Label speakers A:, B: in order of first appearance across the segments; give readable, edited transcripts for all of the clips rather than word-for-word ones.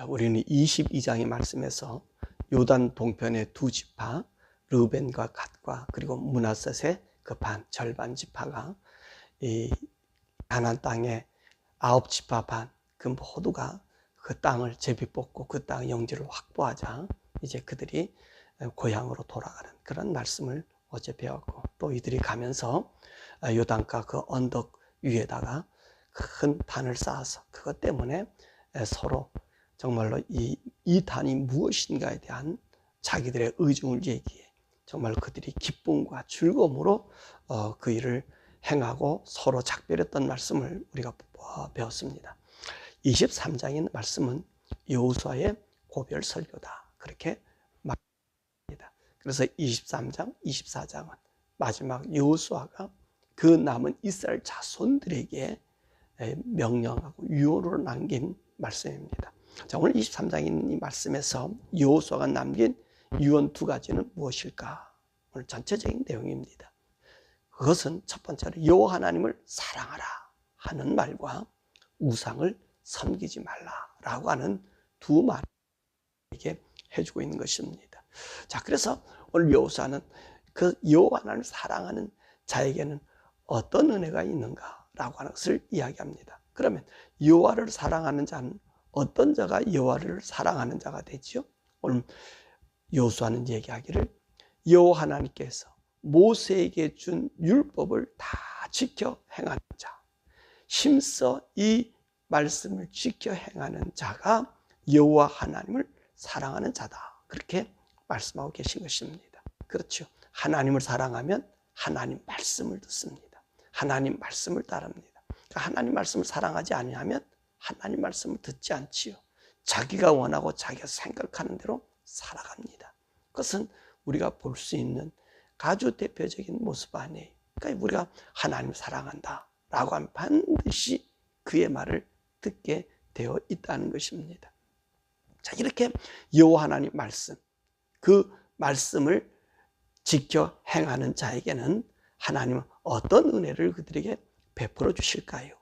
A: 우리는 22장의 말씀에서 요단 동편의 두 지파, 르우벤과 갓과 그리고 므낫셋의 그 절반 지파가 이 가나안 땅의 9지파 반, 그 모두가 그 땅을 제비뽑고 그 땅의 영지를 확보하자 이제 그들이 고향으로 돌아가는 그런 말씀을 어제 배웠고, 또 이들이 가면서 요단가 그 언덕 위에다가 큰 단을 쌓아서 그것 때문에 서로 정말로 이 단이 무엇인가에 대한 자기들의 의중을 얘기해 정말 그들이 기쁨과 즐거움으로 그 일을 행하고 서로 작별했던 말씀을 우리가 배웠습니다. 23장의 말씀은 여호수아의 고별 설교다, 그렇게 말합니다. 그래서 23장, 24장은 마지막 여호수아가 그 남은 이스라엘 자손들에게 명령하고 유언으로 남긴 말씀입니다. 자, 오늘 23장인 이 말씀에서 여호수아가 남긴 유언 두 가지는 무엇일까? 오늘 전체적인 내용입니다. 그것은 첫 번째로 여호와 하나님을 사랑하라 하는 말과 우상을 섬기지 말라라고 하는 두 말에게 해주고 있는 것입니다. 자, 그래서 오늘 여호수아는 그 여호와 하나님을 사랑하는 자에게는 어떤 은혜가 있는가라고 하는 것을 이야기합니다. 그러면 여호와를 사랑하는 자는 어떤 자가 여호와를 사랑하는 자가 되죠? 오늘 여호수아는 얘기하기를 여호와 하나님께서 모세에게 준 율법을 다 지켜 행하는 자, 힘써 이 말씀을 지켜 행하는 자가 여호와 하나님을 사랑하는 자다, 그렇게 말씀하고 계신 것입니다. 그렇죠. 하나님을 사랑하면 하나님 말씀을 듣습니다. 하나님 말씀을 따릅니다. 그러니까 하나님 말씀을 사랑하지 아니하면 하나님 말씀을 듣지 않지요. 자기가 원하고 자기가 생각하는 대로 살아갑니다. 그것은 우리가 볼 수 있는 아주 대표적인 모습 아니에요. 그러니까 우리가 하나님을 사랑한다 라고 하면 반드시 그의 말을 듣게 되어 있다는 것입니다. 자, 이렇게 여호와 하나님 말씀, 그 말씀을 지켜 행하는 자에게는 하나님은 어떤 은혜를 그들에게 베풀어 주실까요?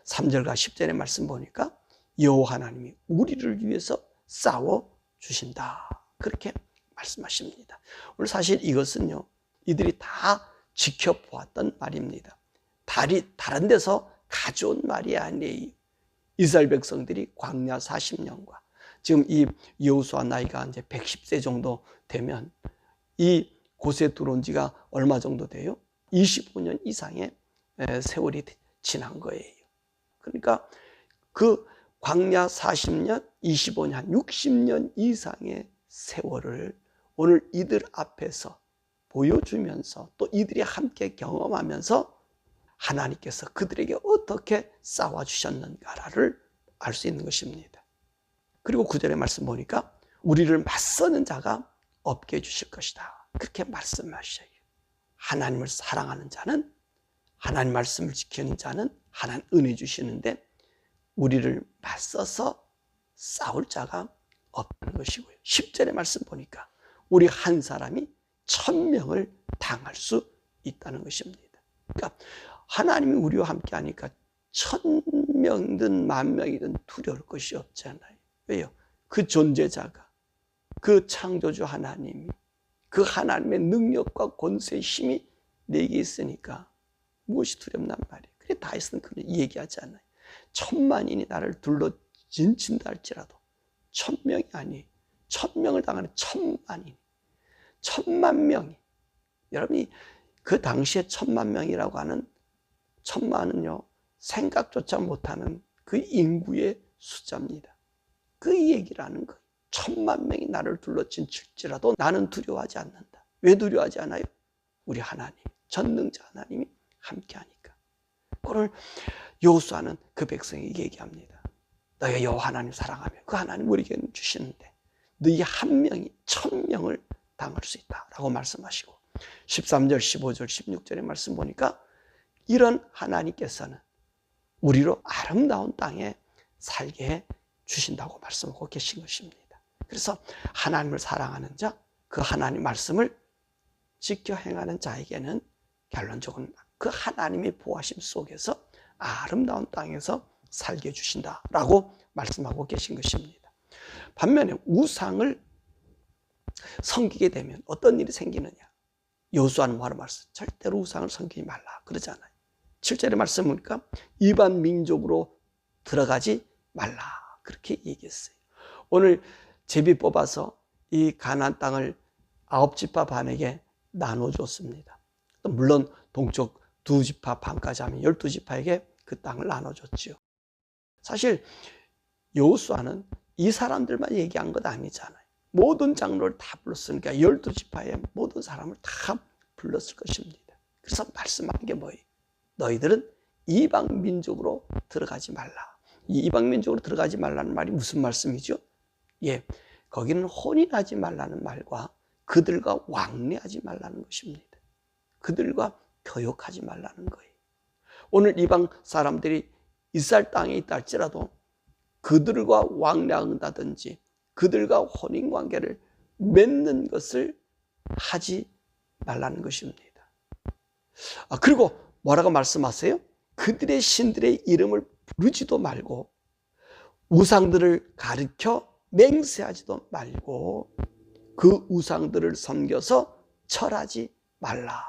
A: 3절과 10절의 말씀 보니까 여호와 하나님이 우리를 위해서 싸워 주신다, 그렇게 말씀하십니다. 오늘 사실 이것은요, 이들이 다 지켜보았던 말입니다. 다른 데서 가져온 말이 아니에요. 이스라엘 백성들이 광야 40년과 지금 이 여호수아 나이가 이제 110세 정도 되면 이 곳에 들어온 지가 얼마 정도 돼요? 25년 이상의 세월이 지난 거예요. 그러니까 그 광야 40년, 25년, 한 60년 이상의 세월을 오늘 이들 앞에서 보여주면서 또 이들이 함께 경험하면서 하나님께서 그들에게 어떻게 싸워주셨는가를 알 수 있는 것입니다. 그리고 9절의 말씀 보니까 우리를 맞서는 자가 없게 해주실 것이다, 그렇게 말씀하셔요. 하나님을 사랑하는 자는, 하나님 말씀을 지키는 자는 하나님 은혜 주시는데 우리를 맞서서 싸울 자가 없는 것이고요. 10절의 말씀 보니까 우리 한 사람이 1000명을 당할 수 있다는 것입니다. 그러니까 하나님이 우리와 함께 하니까 1000명이든 10,000명이든 두려울 것이 없잖아요. 왜요? 그 존재자가, 그 창조주 하나님이, 그 하나님의 능력과 권세의 힘이 내게 있으니까 무엇이 두렵단 말이에요. 그래 다윗은 그걸 얘기하지 않아요. 10,000만인이 나를 둘러 진친다 할지라도 1000명이 아니에요. 1000명을 당하는 10,000만인, 10,000,000명이, 여러분이 그 당시에 10,000,000명이라고 하는 1000만은요 생각조차 못하는 그 인구의 숫자입니다. 그 얘기를 하는 거예요. 10,000,000명이 나를 둘러 진칠지라도 나는 두려워하지 않는다. 왜 두려워하지 않아요? 우리 하나님, 전능자 하나님이 함께하니까. 그걸 여호수아는 그 백성에게 얘기합니다. 너희가 여호와 하나님 사랑하면 그 하나님 우리에게 주시는데 너희 한 명이 1000명을 당할 수 있다라고 말씀하시고, 13절, 15절, 16절의 말씀 보니까 이런 하나님께서는 우리로 아름다운 땅에 살게 해 주신다고 말씀하고 계신 것입니다. 그래서 하나님을 사랑하는 자, 그 하나님 말씀을 지켜 행하는 자에게는 결론적으로 그 하나님의 보호하심 속에서 아름다운 땅에서 살게 해주신다라고 말씀하고 계신 것입니다. 반면에 우상을 섬기게 되면 어떤 일이 생기느냐? 여호수아는 뭐하러 말씀? 절대로 우상을 섬기지 말라 그러잖아요. 7절의 말씀 보니까 이방 민족으로 들어가지 말라 그렇게 얘기했어요. 오늘 제비 뽑아서 이 가나안 땅을 9지파 반에게 나눠줬습니다. 물론 동쪽 2지파 반까지 하면 12지파에게 그 땅을 나눠줬죠. 사실 여호수아는 이 사람들만 얘기한 것 아니잖아요. 모든 장로를 다 불렀으니까 12지파의 모든 사람을 다 불렀을 것입니다. 그래서 말씀한 게 뭐예요? 너희들은 이방 민족으로 들어가지 말라. 이 이방 민족으로 들어가지 말라는 말이 무슨 말씀이죠? 예, 거기는 혼인하지 말라는 말과 그들과 왕래하지 말라는 것입니다. 그들과 교역하지 말라는 거예요. 오늘 이방 사람들이 이스라엘 땅에 있다 할지라도 그들과 왕래한다든지 그들과 혼인관계를 맺는 것을 하지 말라는 것입니다. 그리고 뭐라고 말씀하세요? 그들의 신들의 이름을 부르지도 말고 우상들을 가르쳐 맹세하지도 말고 그 우상들을 섬겨서 절하지 말라.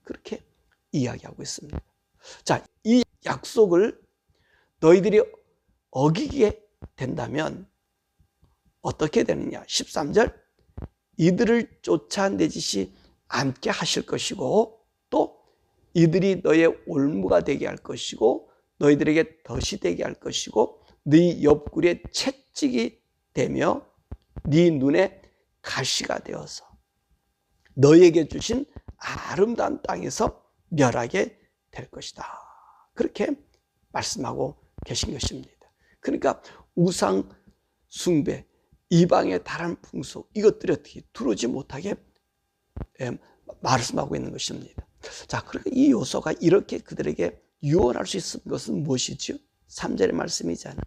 A: 그렇게 이야기하고 있습니다. 자, 이 약속을 너희들이 어기게 된다면 어떻게 되느냐? 13절 이들을 쫓아내지시 않게 하실 것이고 또 이들이 너의 올무가 되게 할 것이고 너희들에게 덫이 되게 할 것이고 네 옆구리에 채찍이 되며 네 눈에 가시가 되어서 너에게 주신 아름다운 땅에서 멸하게 될 것이다. 그렇게 말씀하고 계신 것입니다. 그러니까 우상 숭배, 이방의 다른 풍속 이것들이 어떻게 들어오지 못하게 말씀하고 있는 것입니다. 자, 그러니까 이 요소가 이렇게 그들에게 유언할 수 있는 것은 무엇이죠? 3절의 말씀이잖아요.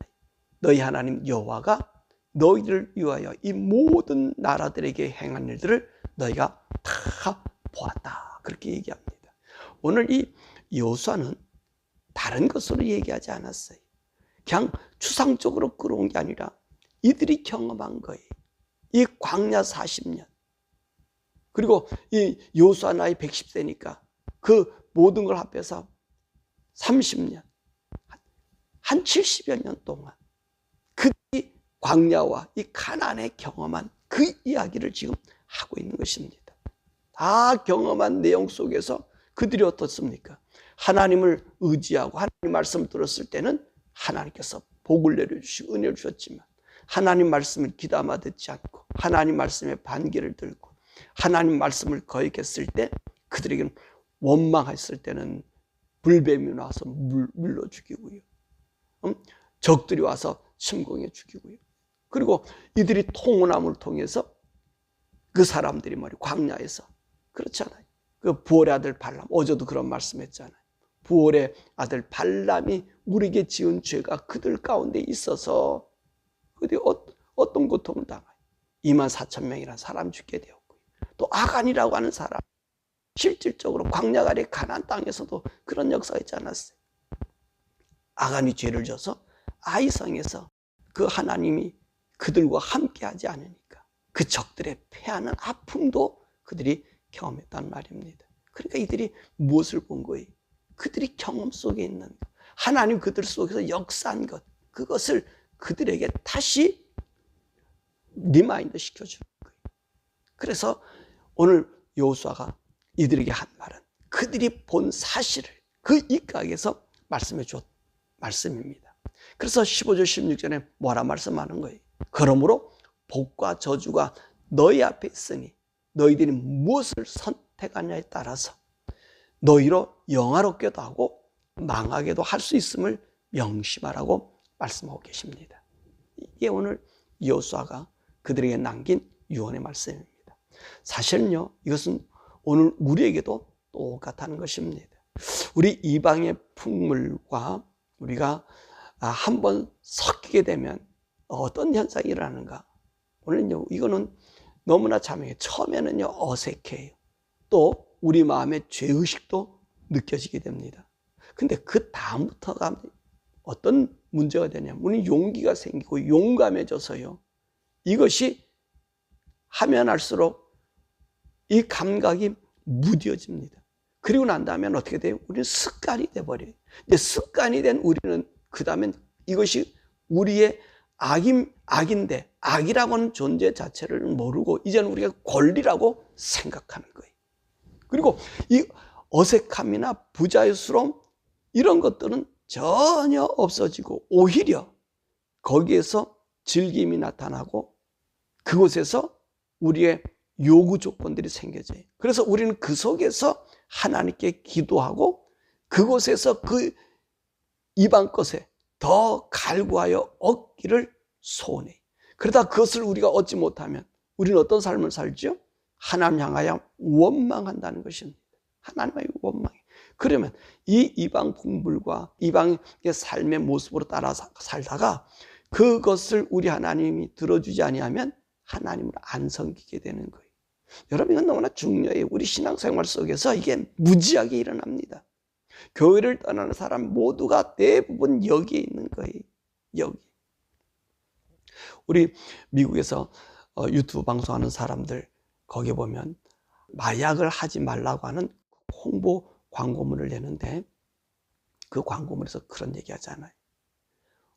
A: 너희 하나님 여호와가 너희를 위하여 이 모든 나라들에게 행한 일들을 너희가 다 보았다. 그렇게 얘기합니다. 오늘 이 여호수아는 다른 것으로 얘기하지 않았어요. 그냥 추상적으로 끌어온 게 아니라 이들이 경험한 거예요. 이 광야 40년 그리고 이 여호수아 나이 110세니까 그 모든 걸 합해서 30년 한 70여 년 동안 그들이 광야와 이 가나안에 경험한 그 이야기를 지금 하고 있는 것입니다. 다 경험한 내용 속에서 그들이 어떻습니까? 하나님을 의지하고 하나님 말씀을 들었을 때는 하나님께서 복을 내려주시고 은혜를 주셨지만 하나님 말씀을 귀담아 듣지 않고 하나님 말씀에 반기를 들고 하나님 말씀을 거역했을 때 그들에게는 원망했을 때는 불뱀이 나와서 물러 죽이고요. 적들이 와서 침공해 죽이고요. 그리고 이들이 통혼함을 통해서 그 사람들이 광야에서 그렇잖아요. 그 부올의 아들 발람, 어제도 그런 말씀했잖아요. 부올의 아들 발람이 우리에게 지은 죄가 그들 가운데 있어서 그들이 어떤 고통을 당해요. 24,000명이라는 사람 죽게 되었고요. 또 아간이라고 하는 사람, 실질적으로 광야가 아래 가나안 땅에서도 그런 역사가 있지 않았어요. 아간이 죄를 져서 아이성에서 그 하나님이 그들과 함께하지 않으니까 그 적들의 패하는 아픔도 그들이 경험했단 말입니다. 그러니까 이들이 무엇을 본 거예요? 그들이 경험 속에 있는 것, 하나님 그들 속에서 역사한 것, 그것을 그들에게 다시 리마인드 시켜주는 거예요. 그래서 오늘 여호수아가 이들에게 한 말은 그들이 본 사실을 그 입각에서 말씀해 줬 말씀입니다. 그래서 15절 16절에 뭐라 말씀하는 거예요? 그러므로 복과 저주가 너희 앞에 있으니 너희들이 무엇을 선택하냐에 따라서 너희로 영화롭게도 하고 망하게도 할 수 있음을 명심하라고 말씀하고 계십니다. 이게 오늘 여호수아가 그들에게 남긴 유언의 말씀입니다. 사실은요, 이것은 오늘 우리에게도 똑같다는 것입니다. 우리 이방의 풍물과 우리가 한번 섞이게 되면 어떤 현상이 일어나는가? 오늘은요, 이거는 너무나 자명해요. 처음에는요, 어색해요. 또 우리 마음의 죄의식도 느껴지게 됩니다. 근데 그 다음부터가 어떤 문제가 되냐면 우리 용기가 생기고 용감해져서요, 이것이 하면 할수록 이 감각이 무뎌집니다. 그리고 난 다음에 어떻게 돼요? 우리는 습관이 돼버려요. 이제 습관이 된 우리는 그 다음엔 이것이 우리의 악인데, 악이라고 하는 존재 자체를 모르고 이제는 우리가 권리라고 생각하는 거예요. 그리고 이 어색함이나 부자유스러움 이런 것들은 전혀 없어지고 오히려 거기에서 즐김이 나타나고 그곳에서 우리의 요구 조건들이 생겨져요. 그래서 우리는 그 속에서 하나님께 기도하고 그곳에서 그 이방 것에 더 갈구하여 얻기를 소원해요. 그러다 그것을 우리가 얻지 못하면 우리는 어떤 삶을 살죠? 하나님 향하여 원망한다는 것입니다. 하나님의 원망이. 그러면 이 이방 풍물과 이방의 삶의 모습으로 따라 살다가 그것을 우리 하나님이 들어주지 아니하면 하나님을 안 섬기게 되는 거예요. 여러분, 이건 너무나 중요해요. 우리 신앙생활 속에서 이게 무지하게 일어납니다. 교회를 떠나는 사람 모두가 대부분 여기에 있는 거예요. 여기. 우리 미국에서 유튜브 방송하는 사람들 거기 보면 마약을 하지 말라고 하는 홍보 광고문을 내는데 그 광고문에서 그런 얘기 하잖아요.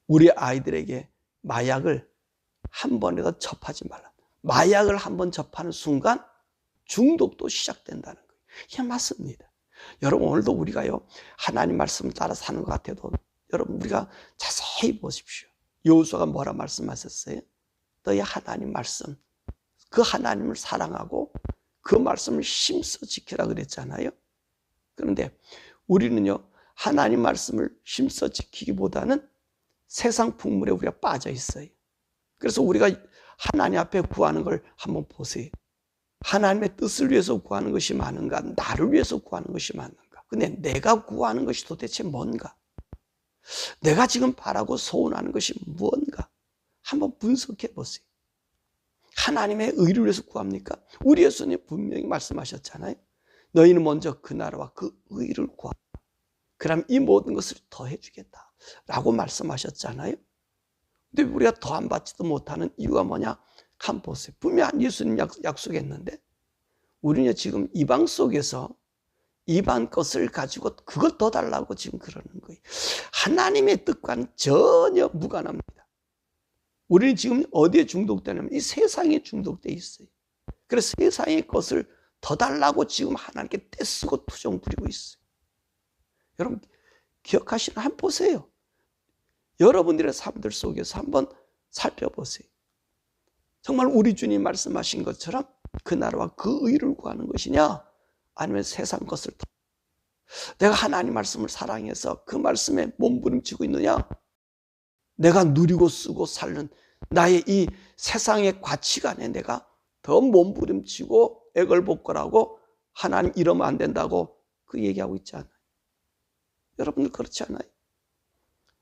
A: 우리 아이들에게 마약을 한 번이라도 접하지 말라. 마약을 한 번 접하는 순간 중독도 시작된다는 거예요. 이게 맞습니다. 여러분, 오늘도 우리가요 하나님 말씀을 따라 사는 것 같아도 여러분 우리가 자세히 보십시오. 여호수아가 뭐라 말씀하셨어요? 너희 하나님 말씀, 그 하나님을 사랑하고 그 말씀을 힘써 지키라 그랬잖아요. 그런데 우리는요 하나님 말씀을 힘써 지키기보다는 세상 풍물에 우리가 빠져 있어요. 그래서 우리가 하나님 앞에 구하는 걸 한번 보세요. 하나님의 뜻을 위해서 구하는 것이 많은가? 나를 위해서 구하는 것이 많은가? 근데 내가 구하는 것이 도대체 뭔가? 내가 지금 바라고 소원하는 것이 뭔가? 한번 분석해 보세요. 하나님의 의를 위해서 구합니까? 우리 예수님 분명히 말씀하셨잖아요. 너희는 먼저 그 나라와 그 의를 구하라. 그럼 이 모든 것을 더해 주겠다 라고 말씀하셨잖아요. 근데 우리가 더한 받지도 못하는 이유가 뭐냐? 한번 보세요. 분명히 예수님 약속했는데 우리는 지금 이방 속에서 이방 것을 가지고 그것 더 달라고 지금 그러는 거예요. 하나님의 뜻과는 전혀 무관합니다. 우리는 지금 어디에 중독되냐면 이 세상에 중독돼 있어요. 그래서 세상의 것을 더 달라고 지금 하나님께 떼쓰고 투정 부리고 있어요. 여러분 기억하시나? 한번 보세요. 여러분들의 삶들 속에서 한번 살펴보세요. 정말 우리 주님 말씀하신 것처럼 그 나라와 그 의를 구하는 것이냐? 아니면 세상 것을 내가 하나님 말씀을 사랑해서 그 말씀에 몸부림치고 있느냐? 내가 누리고 쓰고 살는 나의 이 세상의 가치관에 내가 더 몸부림치고 애걸복걸하고 하나님 이러면 안 된다고 그 얘기하고 있지 않아요? 여러분들 그렇지 않아요?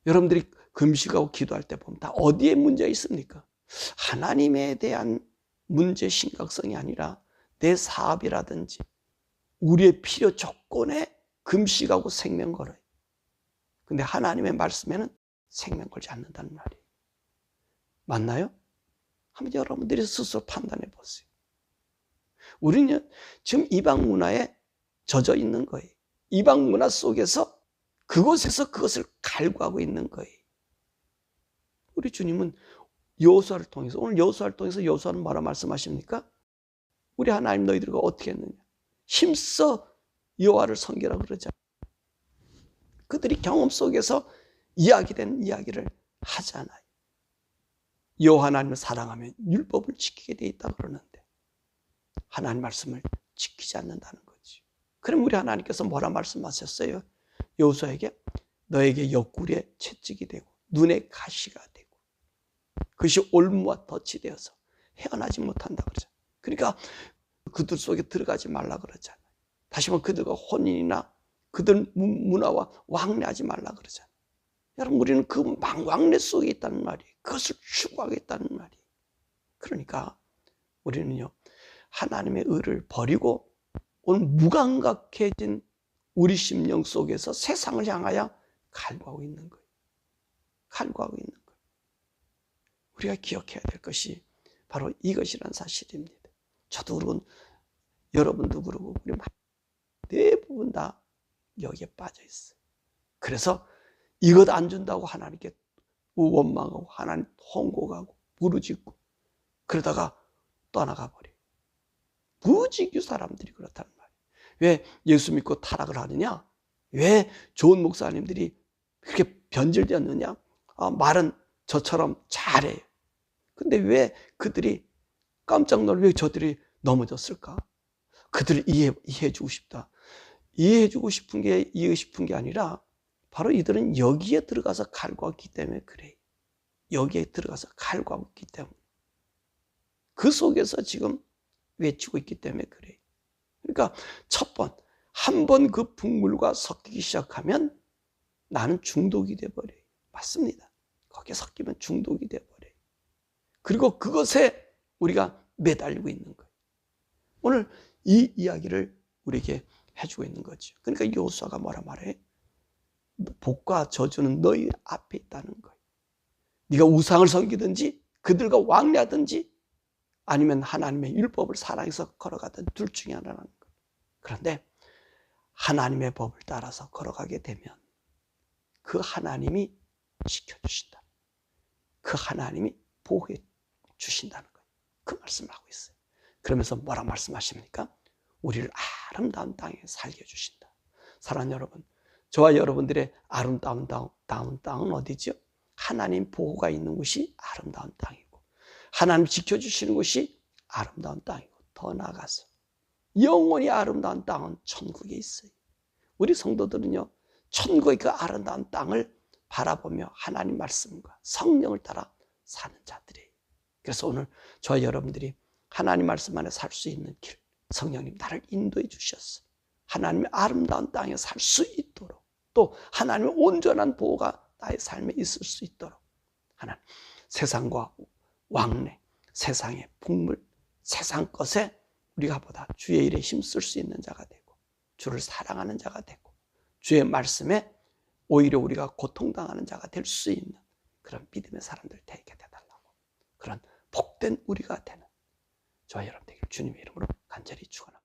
A: 여러분들이 금식하고 기도할 때 보면 다 어디에 문제가 있습니까? 하나님에 대한 문제 심각성이 아니라 내 사업이라든지 우리의 필요 조건에 금식하고 생명 걸어요. 근데 하나님의 말씀에는 생명 걸지 않는다는 말이에요. 맞나요? 한번 여러분들이 스스로 판단해 보세요. 우리는 지금 이방 문화에 젖어 있는 거예요. 이방 문화 속에서 그곳에서 그것을 갈구하고 있는 거예요. 우리 주님은 여호수아를 통해서, 오늘 여호수아를 통해서 여호수아는 뭐라 말씀하십니까? 우리 하나님 너희들과 어떻게 했느냐? 힘써 여호와를 섬기라 그러잖아요. 그들이 경험 속에서 이야기된 이야기를 하잖아요. 여호와 하나님을 사랑하면 율법을 지키게 돼 있다 그러는데 하나님 말씀을 지키지 않는다는 거지. 그럼 우리 하나님께서 뭐라 말씀하셨어요? 여호수아에게 너에게 옆구리에 채찍이 되고 눈에 가시가 되고 그것이 올무와 덫이 되어서 헤어나지 못한다 그러잖아요. 그러니까 그들 속에 들어가지 말라 그러잖아요. 다시 말하면 그들과 혼인이나 그들 문화와 왕래하지 말라 그러잖아요. 여러분 우리는 그 왕래 속에 있다는 말이에요. 그것을 추구하겠다는 말이에요. 그러니까 우리는요 하나님의 의를 버리고 오늘 무감각해진 우리 심령 속에서 세상을 향하여 갈구하고 있는 거예요. 갈구하고 있는 거예요. 우리가 기억해야 될 것이 바로 이것이란 사실입니다. 저도 그러고 여러분도 그러고 우리 대부분 다 여기에 빠져 있어요. 그래서 이것 안 준다고 하나님께 원망하고 하나님 홍곡하고 부르짖고 그러다가 떠나가 버려요. 부지기 사람들이 그렇다는 말이에요. 왜 예수 믿고 타락을 하느냐? 왜 좋은 목사님들이 그렇게 변질되었느냐? 말은 저처럼 잘해요. 근데 왜 그들이 깜짝 놀라 왜 저들이 넘어졌을까? 그들을 이해해주고 싶다. 이해해주고 싶은 게 아니라 바로 이들은 여기에 들어가서 갈구하기 때문에 그래요. 여기에 들어가서 갈구하고 있기 때문에. 그 속에서 지금 외치고 있기 때문에 그래요. 그러니까 한 번 그 북물과 섞이기 시작하면 나는 중독이 돼버려요. 맞습니다. 거기에 섞이면 중독이 돼버려요. 그리고 그것에 우리가 매달리고 있는 거예요. 오늘 이 이야기를 우리에게 해주고 있는 거죠. 그러니까 여호수아가 뭐라 말해? 복과 저주는 너희 앞에 있다는 거예요. 네가 우상을 섬기든지 그들과 왕래하든지 아니면 하나님의 율법을 사랑해서 걸어가든 둘 중에 하나라는 거예요. 그런데 하나님의 법을 따라서 걸어가게 되면 그 하나님이 지켜주신다. 그 하나님이 보호해 주신다는 거예요. 그 말씀을 하고 있어요. 그러면서 뭐라 말씀하십니까? 우리를 아름다운 땅에 살게 해주신다. 사랑하는 여러분, 저와 여러분들의 아름다운 땅은 어디죠? 하나님 보호가 있는 곳이 아름다운 땅이고 하나님 지켜주시는 곳이 아름다운 땅이고 더 나아가서 영원히 아름다운 땅은 천국에 있어요. 우리 성도들은요, 천국의 그 아름다운 땅을 바라보며 하나님 말씀과 성령을 따라 사는 자들이에요. 그래서 오늘 저와 여러분들이 하나님 말씀 안에 살 수 있는 길, 성령님 나를 인도해 주셨어. 하나님의 아름다운 땅에 살 수 있도록 또 하나님의 온전한 보호가 나의 삶에 있을 수 있도록 하나님 세상과 왕래, 세상의 풍물, 세상 것에 우리가 보다 주의 일에 힘쓸 수 있는 자가 되고 주를 사랑하는 자가 되고 주의 말씀에 오히려 우리가 고통당하는 자가 될 수 있는 그런 믿음의 사람들 되게 되달라고 그런 복된 우리가 되는 저와 여러분 되길 주님의 이름으로 간절히 축원합니다.